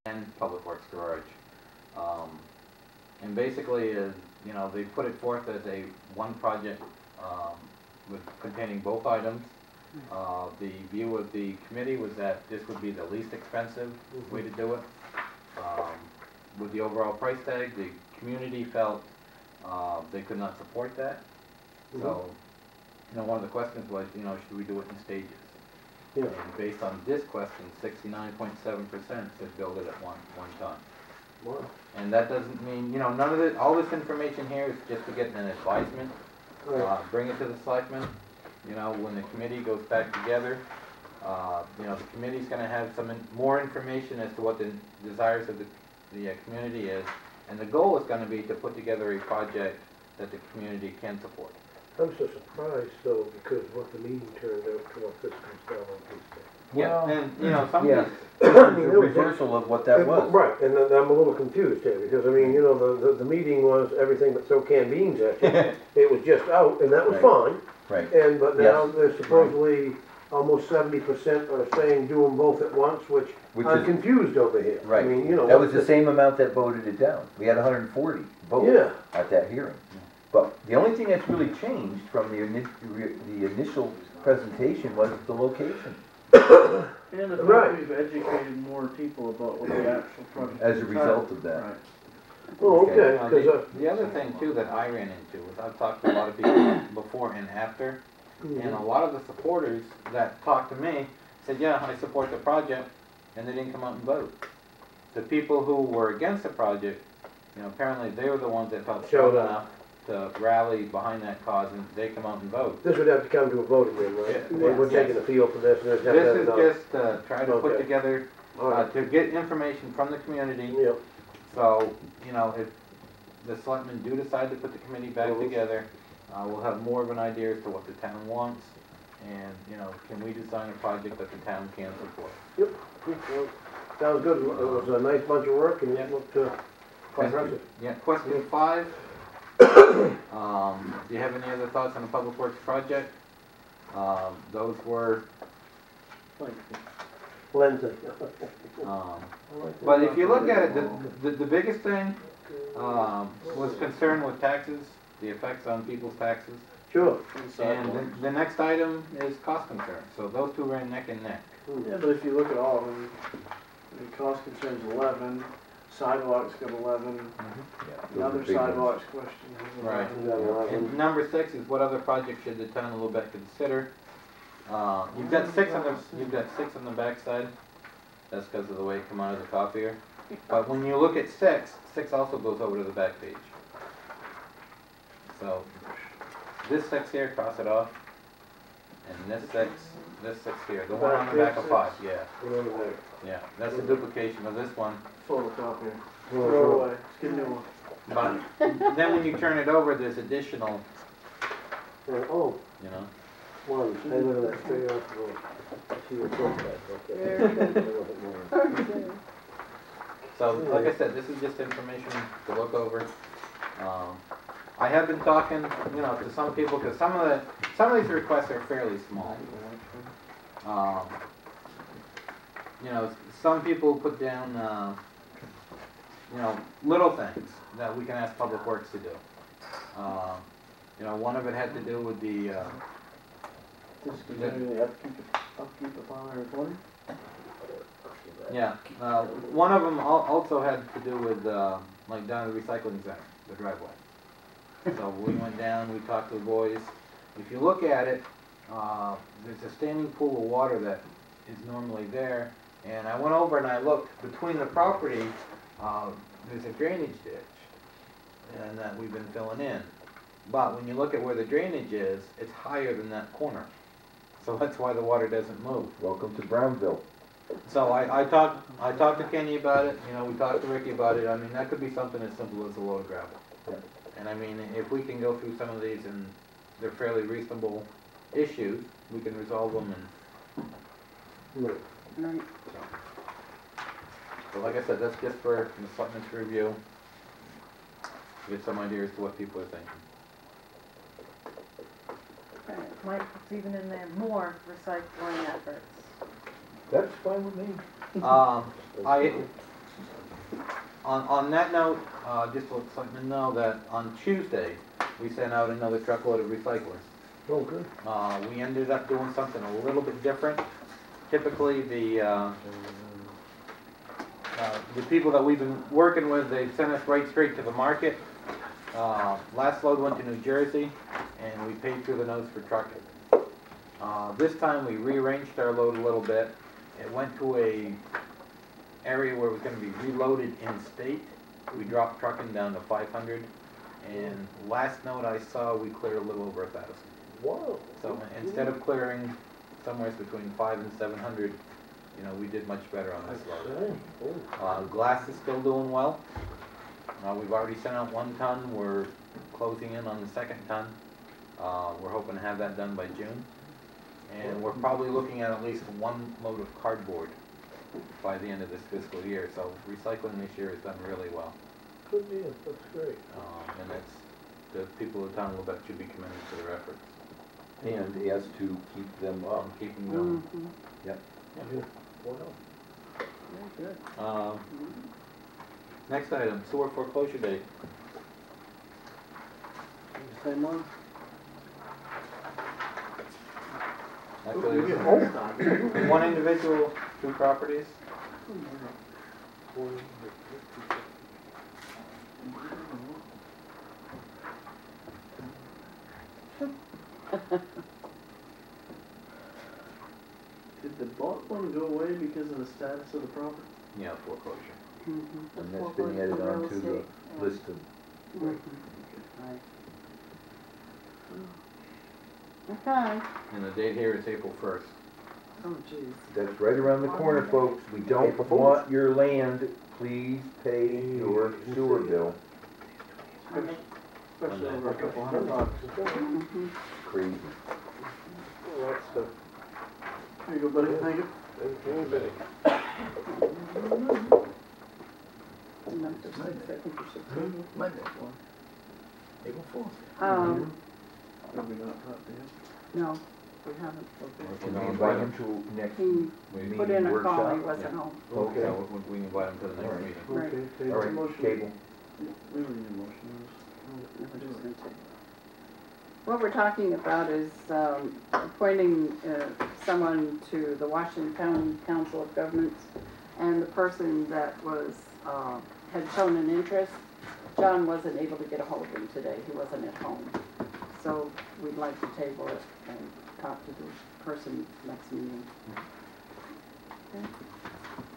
and Public Works Garage. And basically, you know, they put it forth as a one project containing both items. The view of the committee was that this would be the least expensive way to do it. With the overall price tag, the community felt they could not support that. So, you know, one of the questions was, you know, should we do it in stages? Yeah. And based on this question, 69.7% said build it at one time. Wow. And that doesn't mean, you know, none of it, all this information here is just to get an advisement. Right. Bring it to the selectmen. You know, when the committee goes back together, you know, the committee's gonna have some more information as to what the desires of the community is. And the goal is gonna be to put together a project that the community can support. I'm so surprised though, because what the meeting turned out to what this comes down on Tuesday. Yeah, and you know, some yeah. of these, It's a reversal of what that was. Right, and I'm a little confused here, because I mean, you know, the meeting was everything but so canned beans actually. It was just out, and that was fine. Right. And, but now Yes. there's supposedly almost 70% are saying do them both at once, which I'm is confused over here. right. I mean, you know. That was the same amount that voted it down. We had 140 votes Yeah. at that hearing. But the only thing that's really changed from the initial presentation was the location. And the fact Right. we've educated more people about what the actual project is. As a result of that. Right. Oh, okay, Now, 'cause, the other thing too that I ran into is I've talked to a lot of people before and after, and a lot of the supporters that talked to me said, yeah, I support the project, and they didn't come out and vote. The people who were against the project, you know, apparently they were the ones that felt strong Showed up. enough to rally behind that cause, and they come out and vote. this would have to come to a vote again, right? Yeah. We're taking a feel for this, and there's have to have This is another. just try to put Okay. together, All right. to get information from the community. Yep. So, you know, if the selectmen do decide to put the committee back Mhm. together, we'll have more of an idea as to what the town wants, and, you know, can we design a project that the town can support? Yep. Well, sounds good. It was a nice bunch of work, and it looked quite Question- impressive. Yeah, question 5. Do you have any other thoughts on the Public Works project? Those were, Lindsay. but if you look at it, the biggest thing, was concern with taxes, the effects on people's taxes. Sure. And the next item is cost concern, so those two ran neck and neck. Yeah, but if you look at all of them, the cost concern's 11, sidewalks got 11, Yeah, another those are big ones. sidewalks question is Right. 11. And number 6 is what other projects should the town of Lubec consider? You've got 6 on the backside. That's because of the way it come out of the copier. But when you look at 6 also goes over to the back page. So this 6 here, cross it off, and this 6 here, the one on the back of 5, yeah, yeah. That's a duplication of this one. Photocopier. Throw away. Just get a new one. But then when you turn it over, there's additional, Oh, you know. one, I live in that straight off the road. See your foot back, okay. So, like I said, this is just information to look over. I have been talking, you know, to some people, because some of these requests are fairly small. You know, some people put down, you know, little things that we can ask Public Works to do. You know, one of it had to do with the, Discontinue the upkeep upon our recording. yeah, one of them also had to do with, like down at the recycling center, the driveway. So we went down, we talked to the boys. If you look at it, there's a standing pool of water that is normally there. And I went over and I looked between the property, there's a drainage ditch, and that we've been filling in. But when you look at where the drainage is, it's higher than that corner. So that's why the water doesn't move. Welcome to Brownville. So I talked to Kenny about it, you know, we talked to Ricky about it. I mean, that could be something as simple as a load of gravel. Yeah. And I mean, if we can go through some of these and they're fairly reasonable issues, we can resolve them and, so like I said, that's just for the selectmen's review. Get some idea as to what people are thinking. Mike, it's even in there, more recycling efforts. That's fine with me. On that note, just to let Selectmen know that on Tuesday, we sent out another truckload of recyclers. Oh, good. We ended up doing something a little bit different. Typically, the people that we've been working with, they sent us right straight to the market. Last load went to New Jersey, and we paid through the nose for trucking. This time, we rearranged our load a little bit. It went to a area where it was going to be reloaded in-state. We dropped trucking down to 500, and last note I saw, we cleared a little over 1,000. Wow. So instead of clearing somewhere between 500 and 700, you know, we did much better on this load. Glass is still doing well. We've already sent out 1 ton. We're closing in on the 2nd ton. We're hoping to have that done by June. And we're probably looking at least 1 load of cardboard by the end of this fiscal year. So recycling this year has done really well. Good deal, that's great. And that's, the people of town of Lubec should be commended for their efforts. And asked to keep them up. Keep them going. Yep. Yeah. Wow. Very good. Next item, sewer foreclosure date. Same one? Actually, We get it's all started. 1 individual, 2 properties. Did the bulk one go away because of the status of the property? Yeah, foreclosure. And that's been added on to the list of, Okay. And the date here is April 1st. Oh, geez. that's right around the corner, folks. We don't April Fools. want your land. Please pay your sewer bill. Especially over a couple $100. Crazy. Well, that's the, Here you go, buddy, thank you. okay, Betty. April Fool's. Have we not talked to him? No, we haven't. Can we invite him to next He meeting put in a call, he workshop? wasn't home. Okay. So we can invite them to the next Alright. meeting. Right. Okay, All table. right, Motion. cable. We don't need a motion. Never just gonna take. What we're talking about is appointing someone to the Washington County Council of Governments, and the person that was, had shown an interest, John wasn't able to get a hold of him today, he wasn't at home. So we'd like to table it and talk to the person next meeting.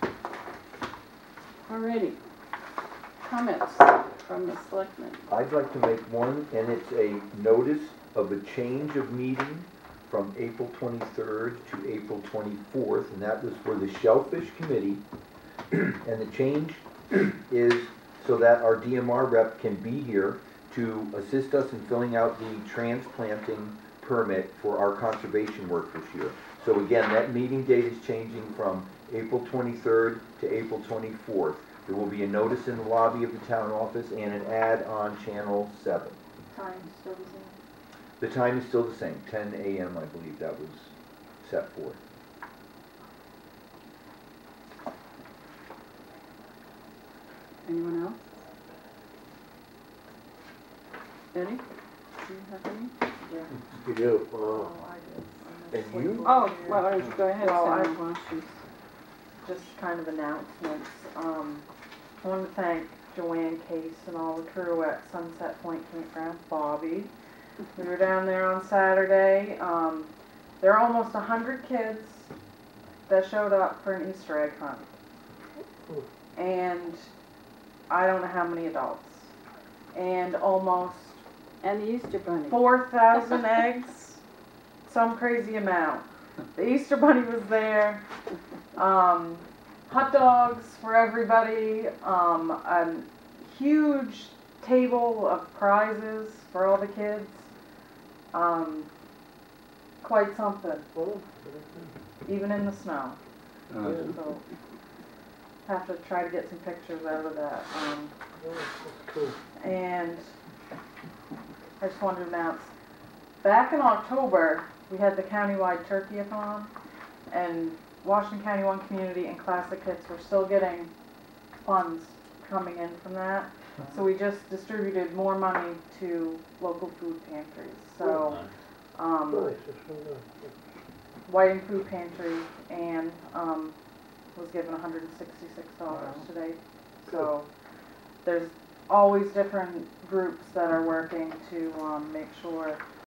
Okay. Alrighty. Comments from the selectmen. I'd like to make one, and it's a notice of a change of meeting from April 23rd to April 24th, and that was for the Shellfish Committee. And the change is so that our DMR rep can be here to assist us in filling out the transplanting permit for our conservation work this year. So again, that meeting date is changing from April 23rd to April 24th. There will be a notice in the lobby of the town office and an ad on Channel 7. Time still the same? The time is still the same, 10 a.m. I believe that was set for. Anyone else? Eddie? Do you have any? Yeah. You do, Oh, I did. And you? Oh, well, why don't you go ahead, Well, Sam, while she's. Just kind of announcements. I want to thank Joanne Case and all the crew at Sunset Point Campground, Bobby. We were down there on Saturday. There are almost 100 kids that showed up for an Easter egg hunt. And I don't know how many adults. And almost And the Easter Bunny. 4,000 eggs, some crazy amount. The Easter Bunny was there. Hot dogs for everybody. A huge table of prizes for all the kids. Quite something, even in the snow. So have to try to get some pictures out of that. cool. And I just wanted to announce, back in October, we had the countywide turkey-a-thon, and Washington County One Community and Classic Hits were still getting funds coming in from that. So we just distributed more money to local food pantries, so, Nice, that's really nice. Whiting Food Pantry and, was given $166 Wow. today. So there's always different groups that are working to, make sure